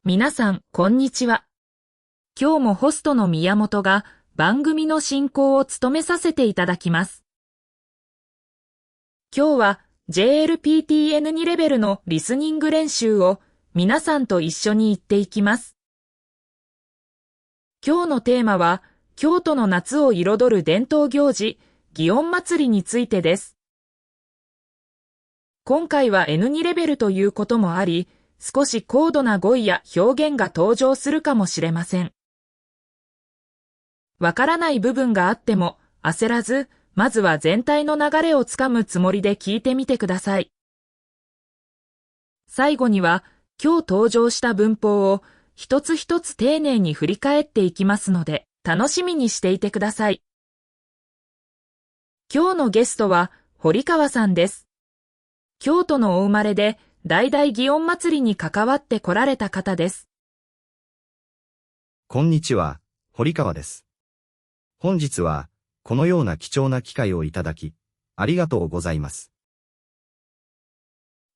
皆さん、こんにちは。今日もホストの宮本が番組の進行を務めさせていただきます。今日は JLPTN2 レベルのリスニング練習を皆さんと一緒に言っていきます。今日のテーマは、京都の夏を彩る伝統行事、祇園祭についてです。今回は N2 レベルということもあり、少し高度な語彙や表現が登場するかもしれません。わからない部分があっても焦らず、まずは全体の流れをつかむつもりで聞いてみてください。最後には今日登場した文法を一つ一つ丁寧に振り返っていきますので、楽しみにしていてください。今日のゲストは堀川さんです。京都のお生まれで、代々祇園祭に関わってこられた方です。こんにちは、堀川です。本日は、このような貴重な機会をいただき、ありがとうございます。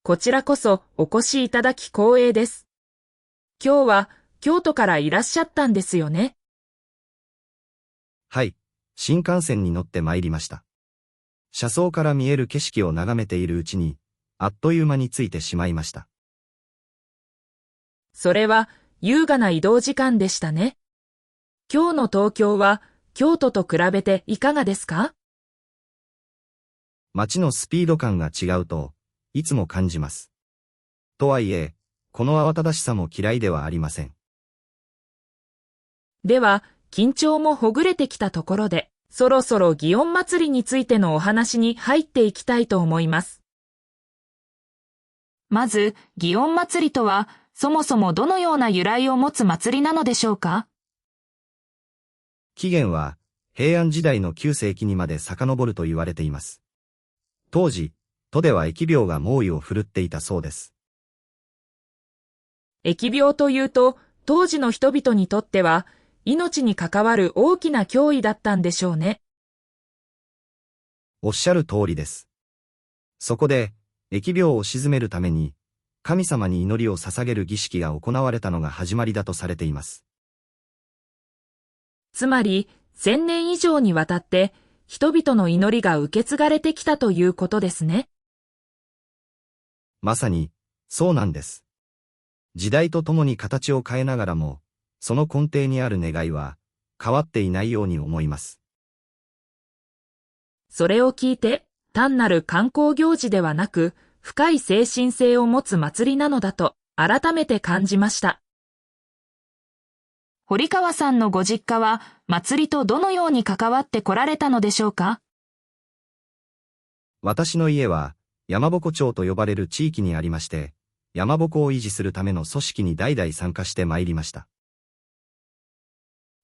こちらこそお越しいただき光栄です。今日は京都からいらっしゃったんですよね。はい、新幹線に乗って参りました。車窓から見える景色を眺めているうちに、あっという間に着いてしまいました。それは優雅な移動時間でしたね。今日の東京は京都と比べていかがですか？街のスピード感が違うと、いつも感じます。とはいえ、この慌ただしさも嫌いではありません。では、緊張もほぐれてきたところで、そろそろ祇園祭についてのお話に入っていきたいと思います。まず、祇園祭とは、そもそもどのような由来を持つ祭りなのでしょうか？起源は、平安時代の9世紀にまで遡ると言われています。当時、都では疫病が猛威を振るっていたそうです。疫病というと、当時の人々にとっては、命に関わる大きな脅威だったんでしょうね。おっしゃる通りです。そこで、疫病を鎮めるために、神様に祈りを捧げる儀式が行われたのが始まりだとされています。つまり、1000年以上にわたって、人々の祈りが受け継がれてきたということですね。まさに、そうなんです。時代とともに形を変えながらも、その根底にある願いは、変わっていないように思います。それを聞いて、単なる観光行事ではなく、深い精神性を持つ祭りなのだと、改めて感じました。堀川さんのご実家は、祭りとどのように関わってこられたのでしょうか？私の家は、山鉾町と呼ばれる地域にありまして、山鉾を維持するための組織に代々参加してまいりました。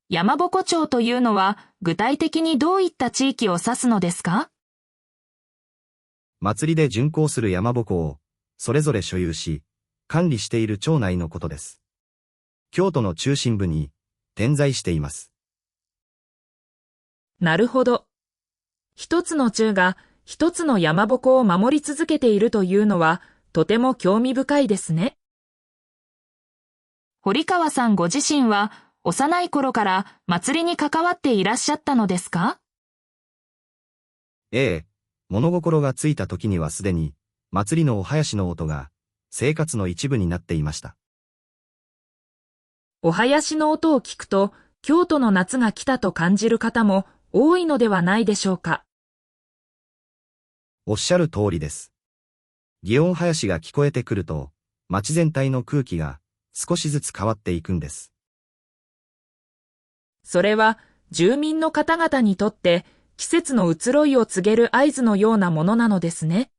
山鉾町というのは、具体的にどういった地域を指すのですか？祭りで巡行する山鉾を、それぞれ所有し、管理している町内のことです。京都の中心部に、点在しています。なるほど。一つの町が、一つの山鉾を守り続けているというのは、とても興味深いですね。堀川さんご自身は、幼い頃から祭りに関わっていらっしゃったのですか？ええ、物心がついた時にはすでに、祭りのお囃子の音が、生活の一部になっていました。お囃子の音を聞くと、京都の夏が来たと感じる方も多いのではないでしょうか。おっしゃる通りです。祇園囃子が聞こえてくると、街全体の空気が少しずつ変わっていくんです。それは住民の方々にとって季節の移ろいを告げる合図のようなものなのですね。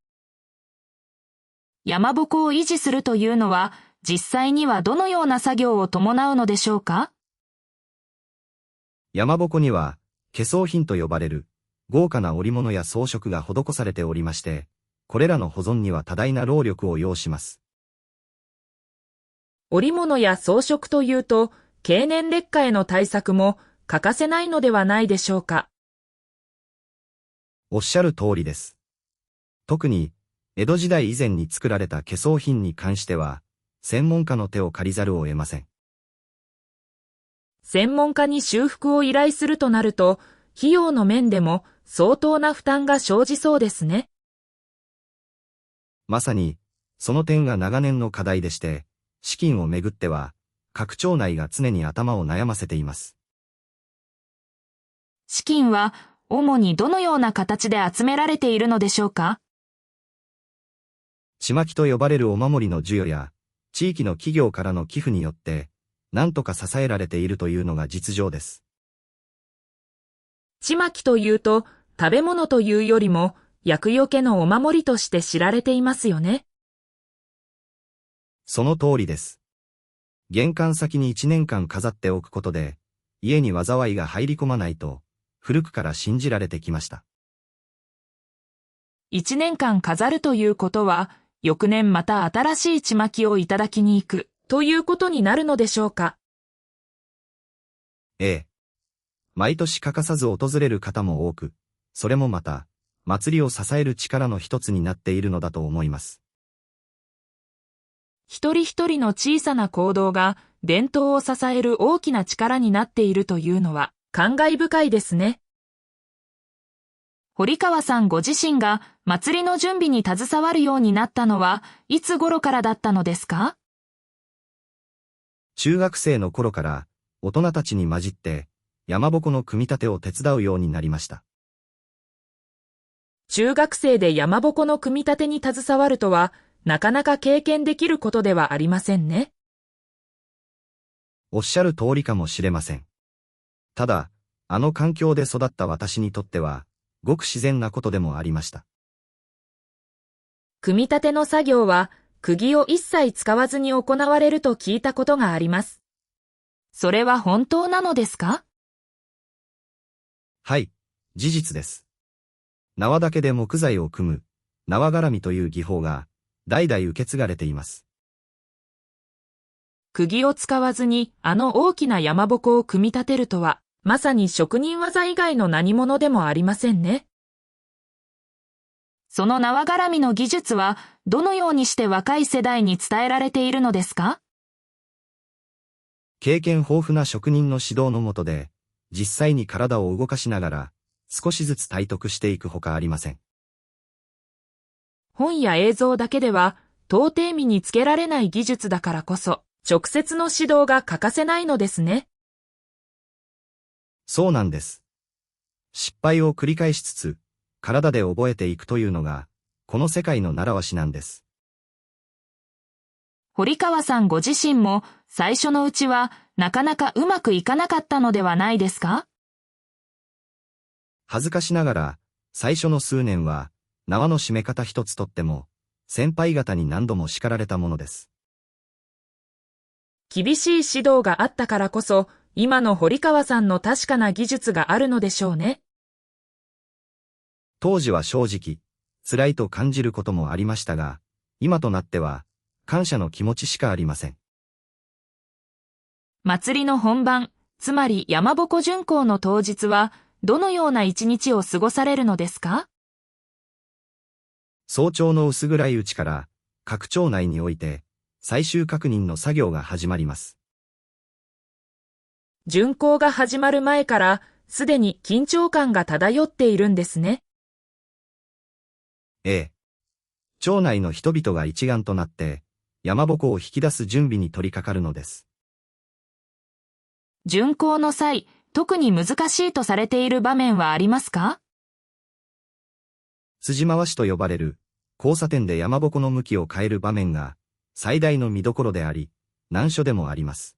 山鉾を維持するというのは実際にはどのような作業を伴うのでしょうか？山鉾には化粧品と呼ばれる豪華な織物や装飾が施されておりまして、これらの保存には多大な労力を要します。織物や装飾というと、経年劣化への対策も欠かせないのではないでしょうか。おっしゃる通りです。特に、江戸時代以前に作られた化粧品に関しては、専門家の手を借りざるを得ません。専門家に修復を依頼するとなると、費用の面でも相当な負担が生じそうですね。まさに、その点が長年の課題でして、資金をめぐっては、各庁内が常に頭を悩ませています。資金は主にどのような形で集められているのでしょうか？ちまきと呼ばれるお守りの授与や、地域の企業からの寄付によって、なんとか支えられているというのが実情です。ちまきというと、食べ物というよりも、厄除けのお守りとして知られていますよね。その通りです。玄関先に1年間飾っておくことで、家に災いが入り込まないと、古くから信じられてきました。1年間飾るということは、翌年また新しいちまきをいただきに行く、ということになるのでしょうか？ええ。毎年欠かさず訪れる方も多く、それもまた、祭りを支える力の一つになっているのだと思います。一人一人の小さな行動が伝統を支える大きな力になっているというのは感慨深いですね。堀川さんご自身が祭りの準備に携わるようになったのはいつ頃からだったのですか？中学生の頃から大人たちに混じって山鉾の組み立てを手伝うようになりました。中学生で山鉾の組み立てに携わるとはなかなか経験できることではありませんね。おっしゃる通りかもしれません。ただ、あの環境で育った私にとっては、ごく自然なことでもありました。組み立ての作業は、釘を一切使わずに行われると聞いたことがあります。それは本当なのですか？はい、事実です。縄だけで木材を組む、縄絡みという技法が、代々受け継がれています。釘を使わずにあの大きな山鉾を組み立てるとは、まさに職人技以外の何物でもありませんね。その縄絡みの技術は、どのようにして若い世代に伝えられているのですか？経験豊富な職人の指導の下で、実際に体を動かしながら、少しずつ体得していくほかありません。本や映像だけでは到底身につけられない技術だからこそ、直接の指導が欠かせないのですね。そうなんです。失敗を繰り返しつつ、体で覚えていくというのが、この世界の習わしなんです。堀川さんご自身も最初のうちはなかなかうまくいかなかったのではないですか？恥ずかしながら、最初の数年は、縄の締め方一つとっても、先輩方に何度も叱られたものです。厳しい指導があったからこそ、今の堀川さんの確かな技術があるのでしょうね。当時は正直、辛いと感じることもありましたが、今となっては、感謝の気持ちしかありません。祭りの本番、つまり山鉾巡行の当日は、どのような一日を過ごされるのですか？早朝の薄暗いうちから、各町内において、最終確認の作業が始まります。巡行が始まる前から、すでに緊張感が漂っているんですね。ええ。町内の人々が一丸となって、山鉾を引き出す準備に取り掛かるのです。巡行の際、特に難しいとされている場面はありますか？辻回しと呼ばれる、交差点で山鉾の向きを変える場面が、最大の見どころであり、難所でもあります。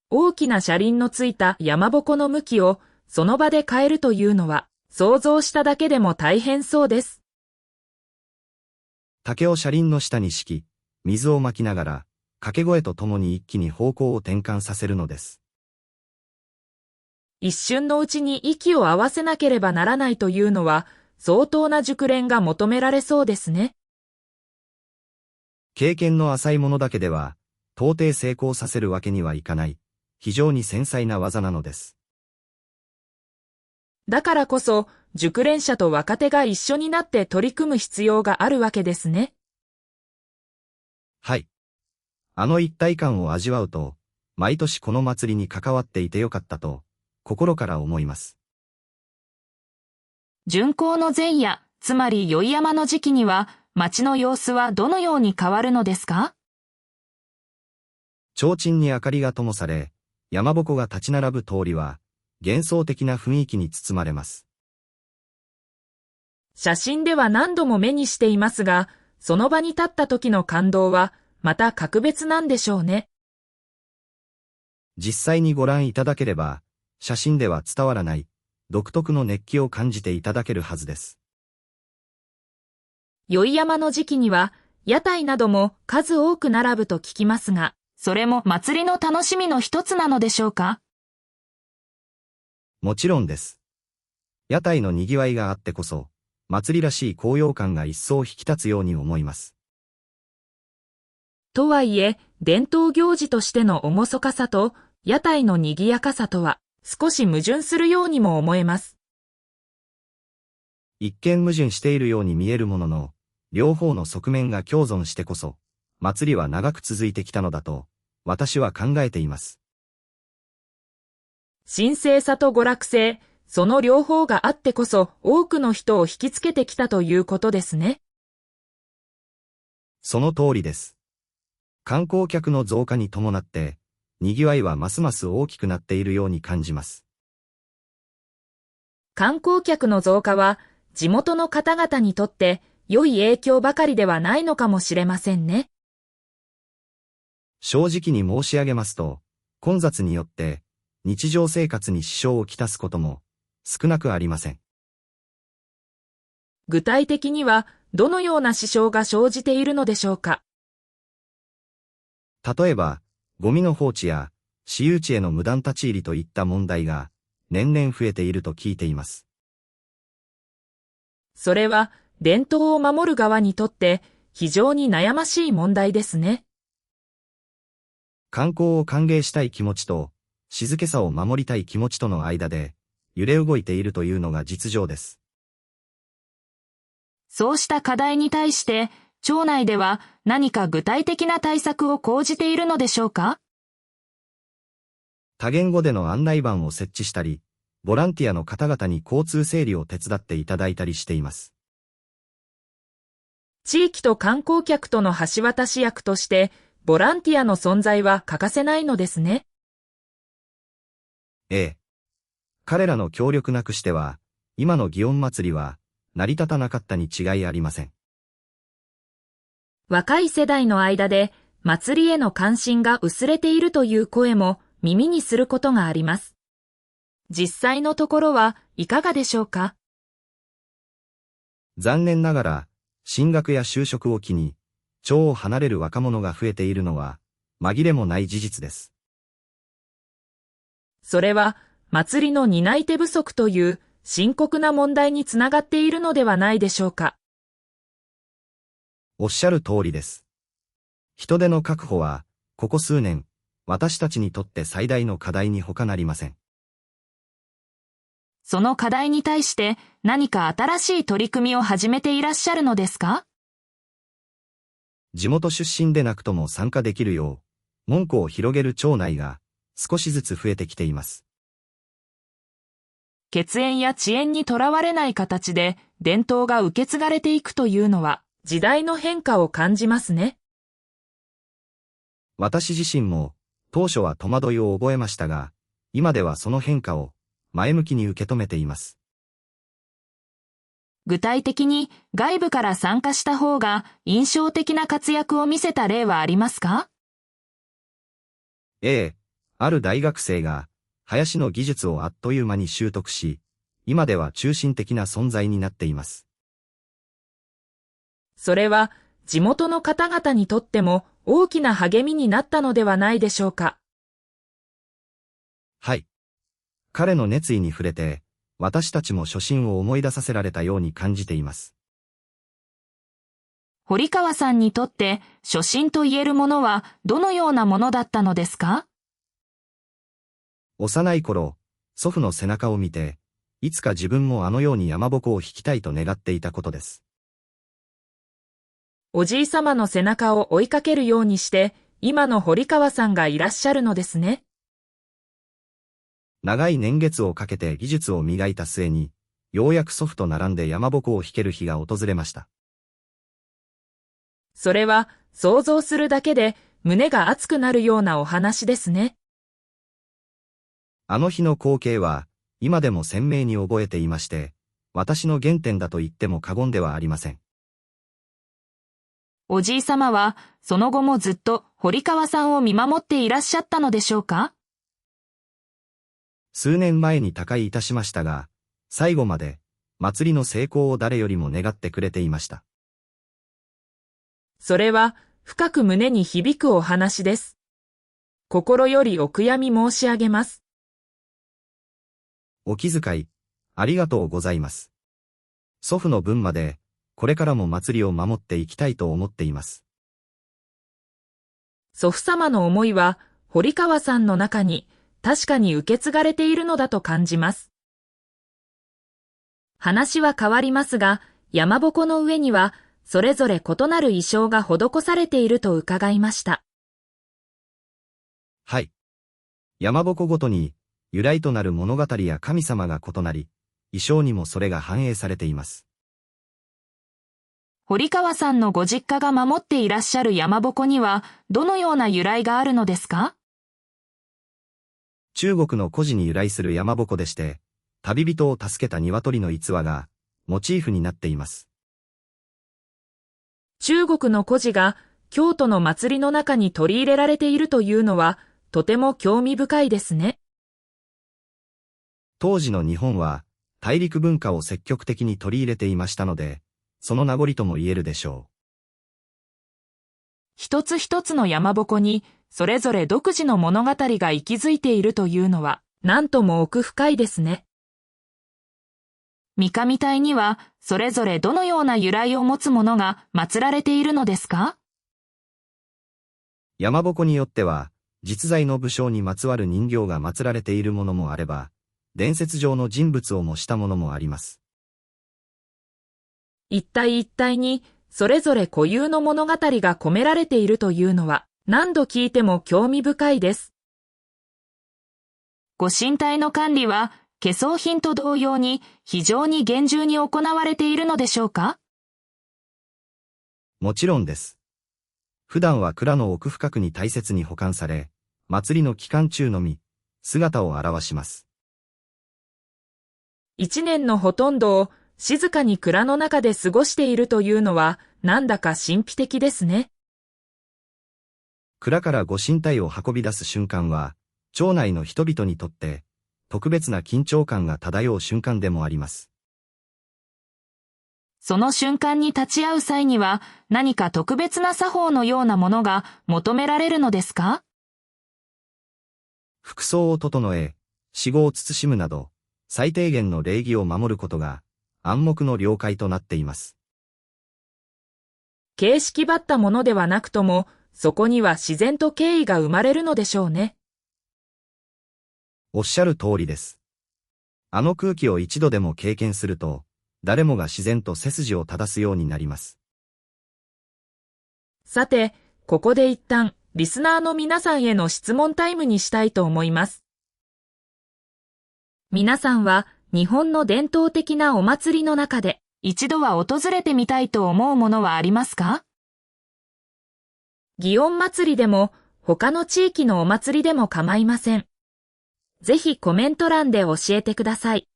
大きな車輪のついた山鉾の向きを、その場で変えるというのは、想像しただけでも大変そうです。竹を車輪の下に敷き、水をまきながら、掛け声とともに一気に方向を転換させるのです。一瞬のうちに息を合わせなければならないというのは、相当な熟練が求められそうですね。経験の浅いものだけでは、到底成功させるわけにはいかない、非常に繊細な技なのです。だからこそ、熟練者と若手が一緒になって取り組む必要があるわけですね。はい。あの一体感を味わうと、毎年この祭りに関わっていてよかったと、心から思います。巡行の前夜、つまり宵山の時期には、街の様子はどのように変わるのですか？提灯に明かりが灯され、山鉾が立ち並ぶ通りは、幻想的な雰囲気に包まれます。写真では何度も目にしていますが、その場に立った時の感動は、また格別なんでしょうね。実際にご覧いただければ、写真では伝わらない、独特の熱気を感じていただけるはずです。宵山の時期には、屋台なども数多く並ぶと聞きますが、それも祭りの楽しみの一つなのでしょうか？もちろんです。屋台の賑わいがあってこそ、祭りらしい高揚感が一層引き立つように思います。とはいえ、伝統行事としての厳かさと、屋台の賑やかさとは、少し矛盾するようにも思えます。一見矛盾しているように見えるものの、両方の側面が共存してこそ、祭りは長く続いてきたのだと、私は考えています。神聖さと娯楽性、その両方があってこそ多くの人を引きつけてきたということですね。その通りです。観光客の増加に伴って、賑わいはますます大きくなっているように感じます。観光客の増加は、地元の方々にとって良い影響ばかりではないのかもしれませんね。正直に申し上げますと、混雑によって日常生活に支障をきたすことも少なくありません。具体的にはどのような支障が生じているのでしょうか。例えば、ゴミの放置や私有地への無断立ち入りといった問題が年々増えていると聞いています。それは伝統を守る側にとって非常に悩ましい問題ですね。観光を歓迎したい気持ちと静けさを守りたい気持ちとの間で揺れ動いているというのが実情です。そうした課題に対して町内では何か具体的な対策を講じているのでしょうか？多言語での案内板を設置したり、ボランティアの方々に交通整理を手伝っていただいたりしています。地域と観光客との橋渡し役として、ボランティアの存在は欠かせないのですね。ええ。彼らの協力なくしては、今の祇園祭は成り立たなかったに違いありません。若い世代の間で祭りへの関心が薄れているという声も耳にすることがあります。実際のところはいかがでしょうか？残念ながら、進学や就職を機に、町を離れる若者が増えているのは、紛れもない事実です。それは、祭りの担い手不足という深刻な問題につながっているのではないでしょうか。おっしゃる通りです。人手の確保は、ここ数年、私たちにとって最大の課題に他なりません。その課題に対して何か新しい取り組みを始めていらっしゃるのですか？地元出身でなくとも参加できるよう、門戸を広げる町内が少しずつ増えてきています。血縁や地縁にとらわれない形で伝統が受け継がれていくというのは時代の変化を感じますね。私自身も当初は戸惑いを覚えましたが、今ではその変化を前向きに受け止めています。具体的に外部から参加した方が印象的な活躍を見せた例はありますか？ええ、ある大学生が林の技術をあっという間に習得し、今では中心的な存在になっています。それは地元の方々にとっても大きな励みになったのではないでしょうか。はい。彼の熱意に触れて、私たちも初心を思い出させられたように感じています。堀川さんにとって初心と言えるものはどのようなものだったのですか？幼い頃、祖父の背中を見て、いつか自分もあのように山鉾を引きたいと願っていたことです。おじいさまの背中を追いかけるようにして、今の堀川さんがいらっしゃるのですね。長い年月をかけて技術を磨いた末に、ようやく祖父と並んで山鉾を引ける日が訪れました。それは、想像するだけで胸が熱くなるようなお話ですね。あの日の光景は、今でも鮮明に覚えていまして、私の原点だと言っても過言ではありません。おじいさまは、その後もずっと堀川さんを見守っていらっしゃったのでしょうか？数年前に他界いたしましたが、最後まで、祭りの成功を誰よりも願ってくれていました。それは、深く胸に響くお話です。心よりお悔やみ申し上げます。お気遣い、ありがとうございます。祖父の分まで、これからも祭りを守っていきたいと思っています。祖父様の思いは、堀川さんの中に、確かに受け継がれているのだと感じます。話は変わりますが、山鉾の上には、それぞれ異なる意匠が施されていると伺いました。はい。山鉾ごとに、由来となる物語や神様が異なり、意匠にもそれが反映されています。堀川さんのご実家が守っていらっしゃる山鉾には、どのような由来があるのですか？中国の故事に由来する山鉾でして、旅人を助けた鶏の逸話が、モチーフになっています。中国の故事が、京都の祭りの中に取り入れられているというのは、とても興味深いですね。当時の日本は、大陸文化を積極的に取り入れていましたので、その名残とも言えるでしょう。一つ一つの山鉾に、それぞれ独自の物語が息づいているというのは、なんとも奥深いですね。三上隊には、それぞれどのような由来を持つものが祀られているのですか？山鉾によっては、実在の武将にまつわる人形が祀られているものもあれば、伝説上の人物を模したものもあります。一体一体に、それぞれ固有の物語が込められているというのは、何度聞いても興味深いです。ご神体の管理は、懸装品と同様に非常に厳重に行われているのでしょうか？もちろんです。普段は蔵の奥深くに大切に保管され、祭りの期間中のみ、姿を現します。一年のほとんどを静かに蔵の中で過ごしているというのは、なんだか神秘的ですね。蔵からご神体を運び出す瞬間は、町内の人々にとって、特別な緊張感が漂う瞬間でもあります。その瞬間に立ち会う際には、何か特別な作法のようなものが求められるのですか？服装を整え、死後を慎むなど、最低限の礼儀を守ることが、暗黙の了解となっています。形式ばったものではなくとも、そこには自然と敬意が生まれるのでしょうね。おっしゃる通りです。あの空気を一度でも経験すると、誰もが自然と背筋を正すようになります。さて、ここで一旦、リスナーの皆さんへの質問タイムにしたいと思います。皆さんは、日本の伝統的なお祭りの中で、一度は訪れてみたいと思うものはありますか？祇園祭でも、他の地域のお祭りでも構いません。ぜひコメント欄で教えてください。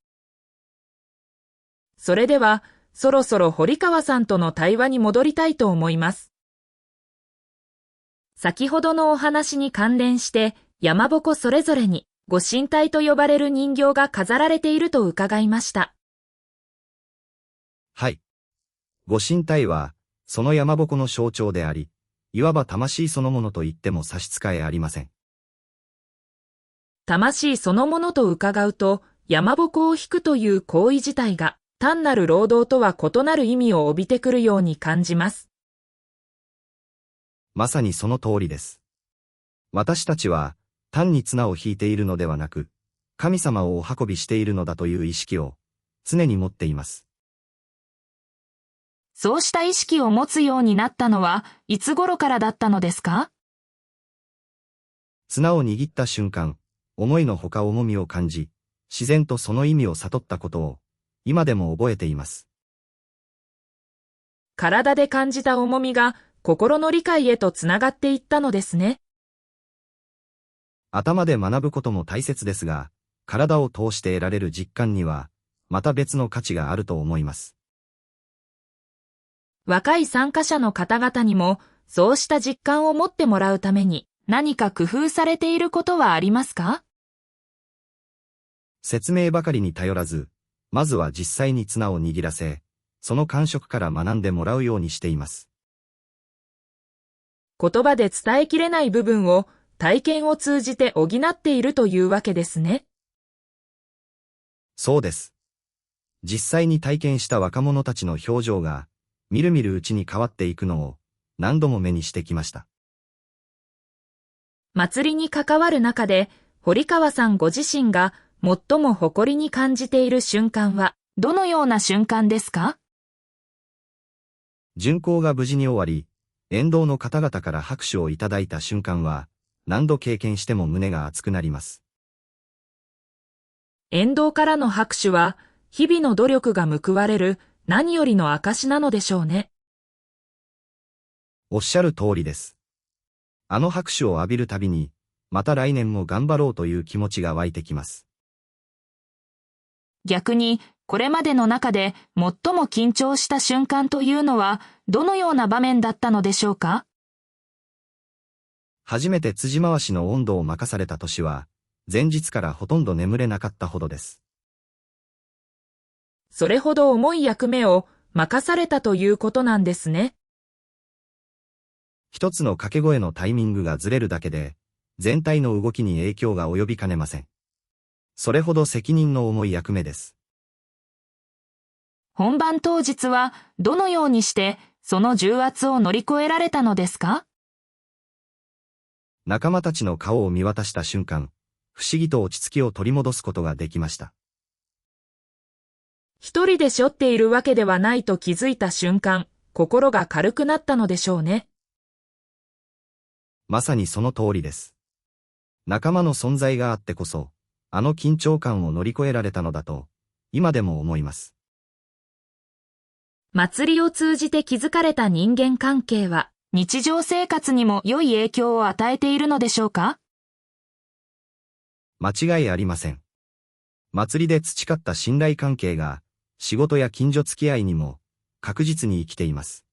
それでは、そろそろ堀川さんとの対話に戻りたいと思います。先ほどのお話に関連して、山鉾それぞれに、ご神体と呼ばれる人形が飾られていると伺いました。はい。ご神体は、その山鉾の象徴であり、いわば魂そのものと言っても差し支えありません。魂そのものと伺うと、山鉾を引くという行為自体が、単なる労働とは異なる意味を帯びてくるように感じます。まさにその通りです。私たちは、単に綱を引いているのではなく、神様をお運びしているのだという意識を、常に持っています。そうした意識を持つようになったのはいつ頃からだったのですか？綱を握った瞬間、思いのほか重みを感じ、自然とその意味を悟ったことを、今でも覚えています。体で感じた重みが心の理解へとつながっていったのですね。頭で学ぶことも大切ですが、体を通して得られる実感には、また別の価値があると思います。若い参加者の方々にも、そうした実感を持ってもらうために、何か工夫されていることはありますか？説明ばかりに頼らず、まずは実際に綱を握らせ、その感触から学んでもらうようにしています。言葉で伝えきれない部分を体験を通じて補っているというわけですね。そうです。実際に体験した若者たちの表情が、みるみるうちに変わっていくのを何度も目にしてきました。祭りに関わる中で、堀川さんご自身が最も誇りに感じている瞬間は、どのような瞬間ですか？巡行が無事に終わり、沿道の方々から拍手をいただいた瞬間は、何度経験しても胸が熱くなります。沿道からの拍手は、日々の努力が報われる何よりの証なのでしょうね。おっしゃる通りです。あの拍手を浴びるたびに、また来年も頑張ろうという気持ちが湧いてきます。逆に、これまでの中で最も緊張した瞬間というのは、どのような場面だったのでしょうか？初めて辻回しの音頭を任された年は、前日からほとんど眠れなかったほどです。それほど重い役目を任されたということなんですね。一つの掛け声のタイミングがずれるだけで、全体の動きに影響が及びかねません。それほど責任の重い役目です。本番当日はどのようにしてその重圧を乗り越えられたのですか？仲間たちの顔を見渡した瞬間、不思議と落ち着きを取り戻すことができました。一人で背負っているわけではないと気づいた瞬間、心が軽くなったのでしょうね。まさにその通りです。仲間の存在があってこそ、あの緊張感を乗り越えられたのだと、今でも思います。祭りを通じて築かれた人間関係は、日常生活にも良い影響を与えているのでしょうか？間違いありません。祭りで培った信頼関係が、仕事や近所付き合いにも、確実に生きています。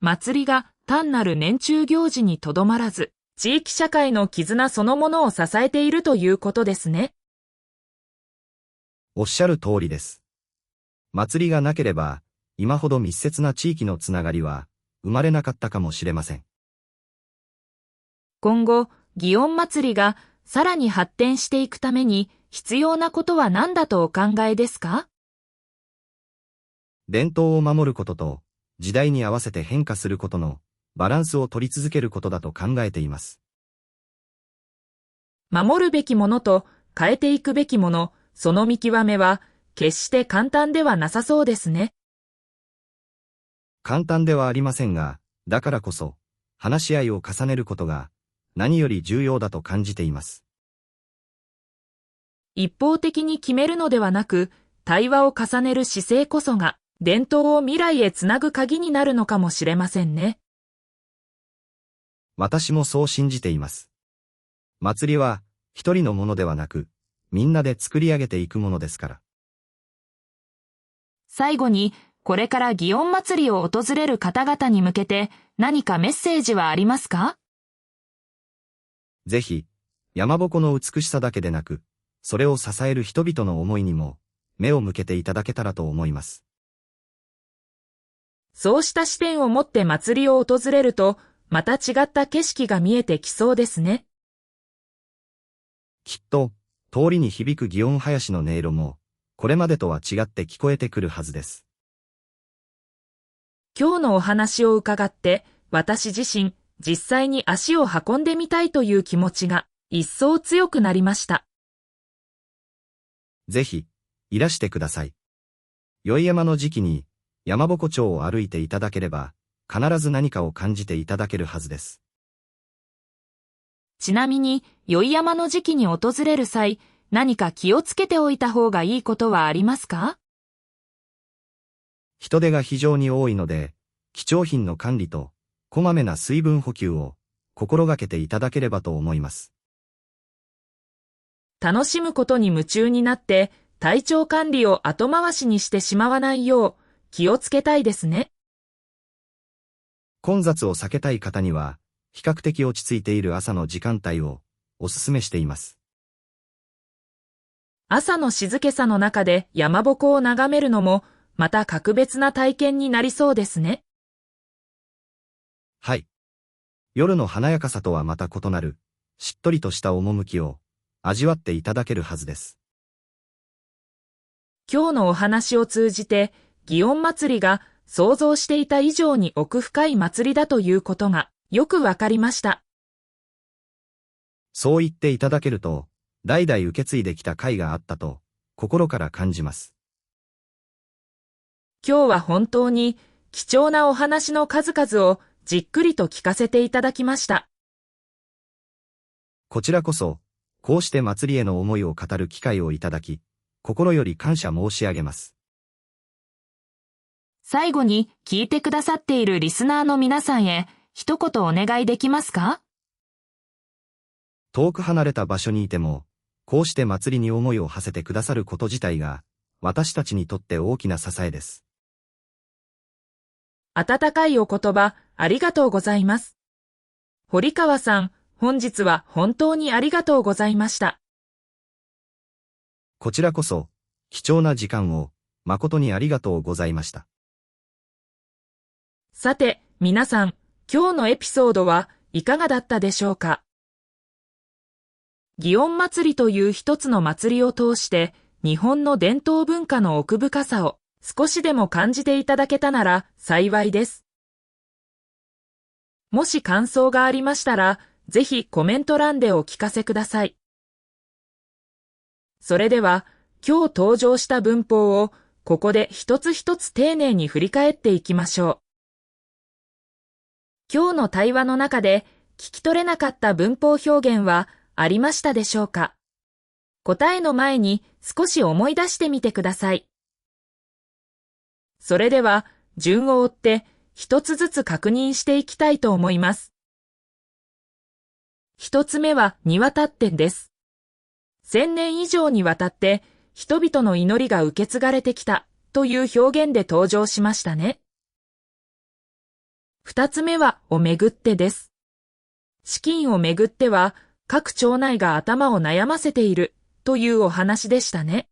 祭りが単なる年中行事にとどまらず、地域社会の絆そのものを支えているということですね。おっしゃる通りです。祭りがなければ、今ほど密接な地域のつながりは、生まれなかったかもしれません。今後、祇園祭がさらに発展していくために必要なことは何だとお考えですか？伝統を守ることと、時代に合わせて変化することのバランスを取り続けることだと考えています。守るべきものと変えていくべきもの、その見極めは決して簡単ではなさそうですね。簡単ではありませんが、だからこそ、話し合いを重ねることが何より重要だと感じています。一方的に決めるのではなく、対話を重ねる姿勢こそが、伝統を未来へつなぐ鍵になるのかもしれませんね。私もそう信じています。祭りは、一人のものではなく、みんなで作り上げていくものですから。最後に、これから祇園祭を訪れる方々に向けて何かメッセージはありますか？ぜひ、山鉾の美しさだけでなく、それを支える人々の思いにも、目を向けていただけたらと思います。そうした視点を持って祭りを訪れると、また違った景色が見えてきそうですね。きっと、通りに響く祇園囃子の音色も、これまでとは違って聞こえてくるはずです。今日のお話を伺って、私自身、実際に足を運んでみたいという気持ちが、一層強くなりました。ぜひ、いらしてください。宵山の時期に、山鉾町を歩いていただければ、必ず何かを感じていただけるはずです。ちなみに、宵山の時期に訪れる際、何か気をつけておいた方がいいことはありますか？人手が非常に多いので、貴重品の管理と、こまめな水分補給を心がけていただければと思います。楽しむことに夢中になって、体調管理を後回しにしてしまわないよう気をつけたいですね。混雑を避けたい方には、比較的落ち着いている朝の時間帯をお勧めしています。朝の静けさの中で山鉾を眺めるのも、また格別な体験になりそうですね。はい。夜の華やかさとはまた異なる、しっとりとした趣を味わっていただけるはずです。今日のお話を通じて、祇園祭が想像していた以上に奥深い祭りだということがよくわかりました。そう言っていただけると、代々受け継いできた甲斐があったと、心から感じます。今日は本当に貴重なお話の数々をじっくりと聞かせていただきました。こちらこそ、こうして祭りへの思いを語る機会をいただき、心より感謝申し上げます。最後に聞いてくださっているリスナーの皆さんへ一言お願いできますか？遠く離れた場所にいても、こうして祭りに思いを馳せてくださること自体が、私たちにとって大きな支えです。温かいお言葉、ありがとうございます。堀川さん、本日は本当にありがとうございました。こちらこそ、貴重な時間を、誠にありがとうございました。さて、皆さん、今日のエピソードはいかがだったでしょうか？祇園祭という一つの祭りを通して、日本の伝統文化の奥深さを少しでも感じていただけたなら幸いです。もし感想がありましたら、ぜひコメント欄でお聞かせください。それでは、今日登場した文法をここで一つ一つ丁寧に振り返っていきましょう。今日の対話の中で聞き取れなかった文法表現はありましたでしょうか？答えの前に少し思い出してみてください。それでは、順を追って一つずつ確認していきたいと思います。一つ目は、にわたってです。1000年以上にわたって人々の祈りが受け継がれてきたという表現で登場しましたね。二つ目は、をめぐってです。資金をめぐっては、各町内が頭を悩ませているというお話でしたね。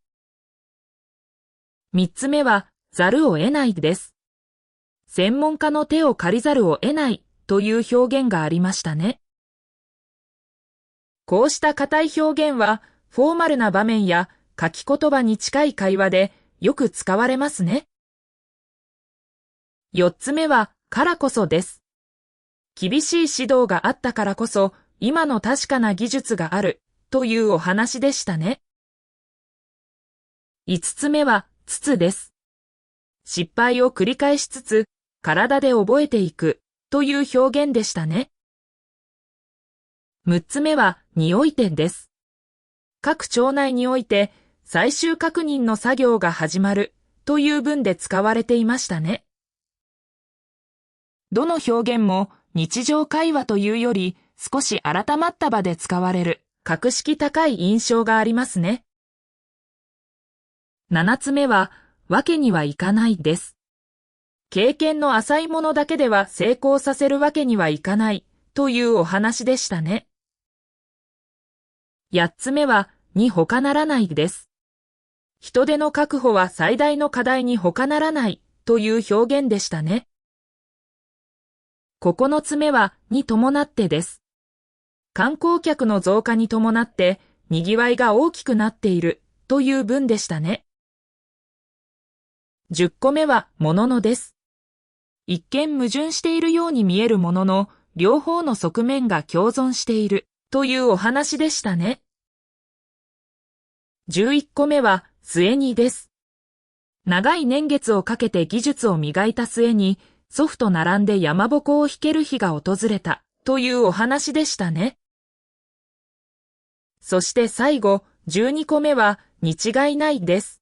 三つ目は、ざるを得ないです。専門家の手を借りざるを得ないという表現がありましたね。こうした固い表現は、フォーマルな場面や書き言葉に近い会話でよく使われますね。四つ目は、からこそです。厳しい指導があったからこそ、今の確かな技術があるというお話でしたね。五つ目は、つつです。失敗を繰り返しつつ、体で覚えていくという表現でしたね。六つ目は、においてです。各町内において、最終確認の作業が始まるという文で使われていましたね。どの表現も日常会話というより少し改まった場で使われる格式高い印象がありますね。七つ目は、わけにはいかないです。経験の浅いものだけでは成功させるわけにはいかないというお話でしたね。八つ目は、に他ならないです。人手の確保は最大の課題に他ならないという表現でしたね。九つ目は、に伴ってです。観光客の増加に伴って賑わいが大きくなっているという文でしたね。10個目は、もののです。一見矛盾しているように見えるものの、両方の側面が共存しているというお話でしたね。11個目は、末にです。長い年月をかけて技術を磨いた末に、祖父と並んで山鉾を引ける日が訪れた、というお話でしたね。そして最後、12個目は、に違いないです。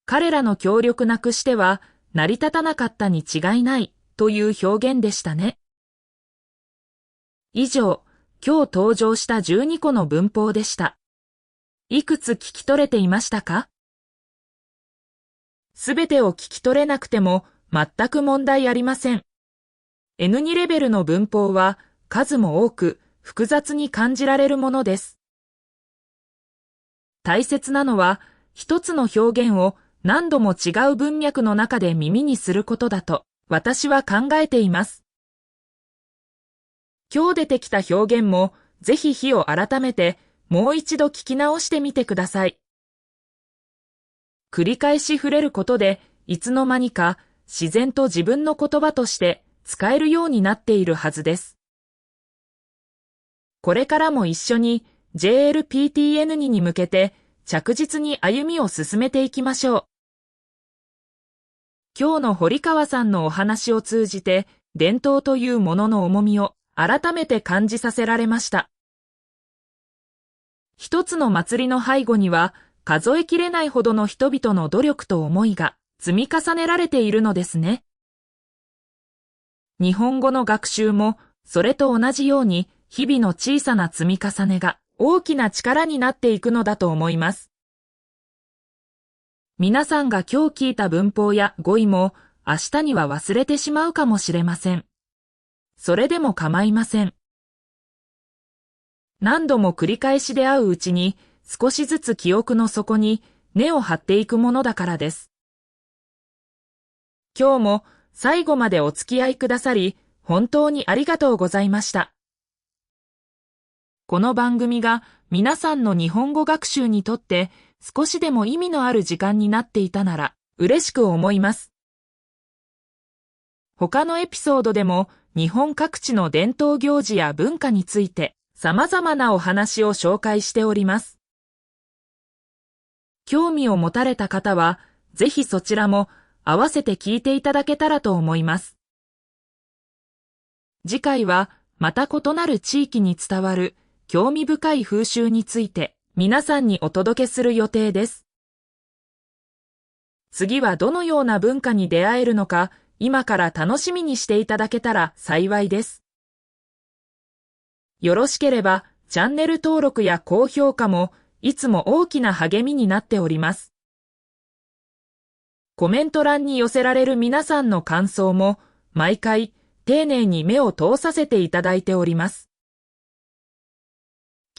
彼らの協力なくしては、成り立たなかったに違いない、という表現でしたね。以上、今日登場した12個の文法でした。いくつ聞き取れていましたか？すべてを聞き取れなくても全く問題ありません。N2 レベルの文法は数も多く複雑に感じられるものです。大切なのは一つの表現を何度も違う文脈の中で耳にすることだと私は考えています。今日出てきた表現もぜひ日を改めてもう一度聞き直してみてください。繰り返し触れることでいつの間にか自然と自分の言葉として使えるようになっているはずです。これからも一緒に JLPTN2 に向けて着実に歩みを進めていきましょう。今日の堀川さんのお話を通じて伝統というものの重みを改めて感じさせられました。一つの祭りの背後には数えきれないほどの人々の努力と思いが積み重ねられているのですね。日本語の学習もそれと同じように日々の小さな積み重ねが大きな力になっていくのだと思います。皆さんが今日聞いた文法や語彙も明日には忘れてしまうかもしれません。それでも構いません。何度も繰り返しで会ううちに少しずつ記憶の底に根を張っていくものだからです。今日も最後までお付き合いくださり本当にありがとうございました。この番組が皆さんの日本語学習にとって少しでも意味のある時間になっていたなら嬉しく思います。他のエピソードでも日本各地の伝統行事や文化について様々なお話を紹介しております。興味を持たれた方はぜひそちらも合わせて聞いていただけたらと思います。次回はまた異なる地域に伝わる興味深い風習について皆さんにお届けする予定です。次はどのような文化に出会えるのか今から楽しみにしていただけたら幸いです。よろしければチャンネル登録や高評価もいつも大きな励みになっております。コメント欄に寄せられる皆さんの感想も毎回丁寧に目を通させていただいております。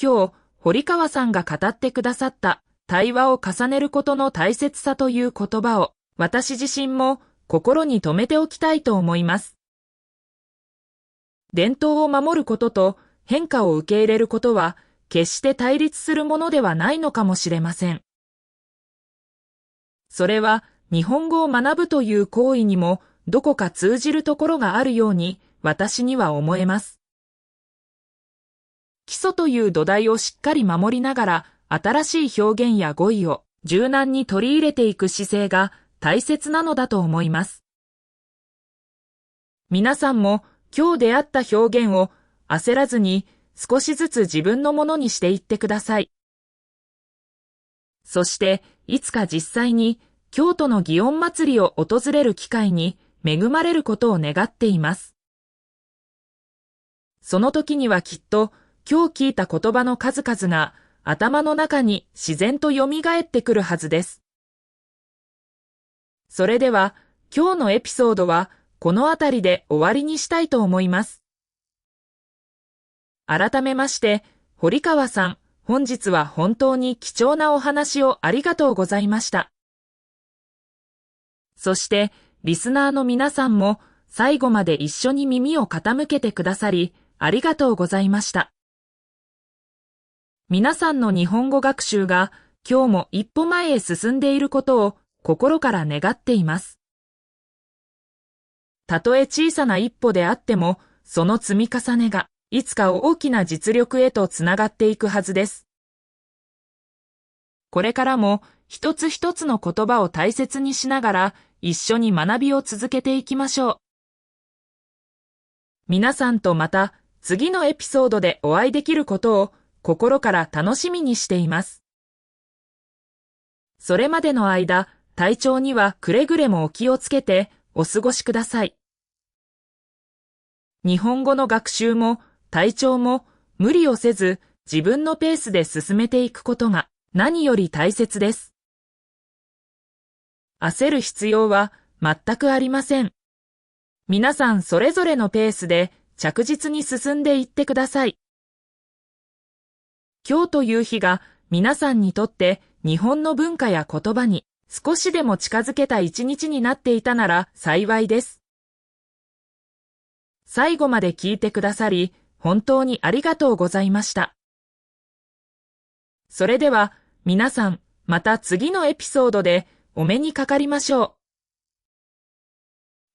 今日、堀川さんが語ってくださった対話を重ねることの大切さという言葉を私自身も心に留めておきたいと思います。伝統を守ることと変化を受け入れることは決して対立するものではないのかもしれません。それは日本語を学ぶという行為にもどこか通じるところがあるように私には思えます。基礎という土台をしっかり守りながら新しい表現や語彙を柔軟に取り入れていく姿勢が大切なのだと思います。皆さんも今日出会った表現を焦らずに少しずつ自分のものにしていってください。そしていつか実際に京都の祇園祭を訪れる機会に恵まれることを願っています。その時にはきっと今日聞いた言葉の数々が頭の中に自然と蘇ってくるはずです。それでは今日のエピソードはこのあたりで終わりにしたいと思います。改めまして、堀川さん、本日は本当に貴重なお話をありがとうございました。そして、リスナーの皆さんも最後まで一緒に耳を傾けてくださり、ありがとうございました。皆さんの日本語学習が今日も一歩前へ進んでいることを心から願っています。たとえ小さな一歩であっても、その積み重ねがいつか大きな実力へとつながっていくはずです。これからも一つ一つの言葉を大切にしながら一緒に学びを続けていきましょう。皆さんとまた次のエピソードでお会いできることを心から楽しみにしています。それまでの間、体調にはくれぐれもお気をつけてお過ごしください。日本語の学習も体調も無理をせず自分のペースで進めていくことが何より大切です。焦る必要は全くありません。皆さんそれぞれのペースで着実に進んでいってください。今日という日が皆さんにとって日本の文化や言葉に少しでも近づけた一日になっていたなら幸いです。最後まで聞いてくださり本当にありがとうございました。それでは皆さんまた次のエピソードでお目にかかりましょ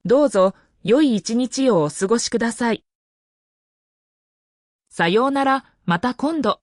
う。どうぞ良い一日をお過ごしください。さようなら、また今度。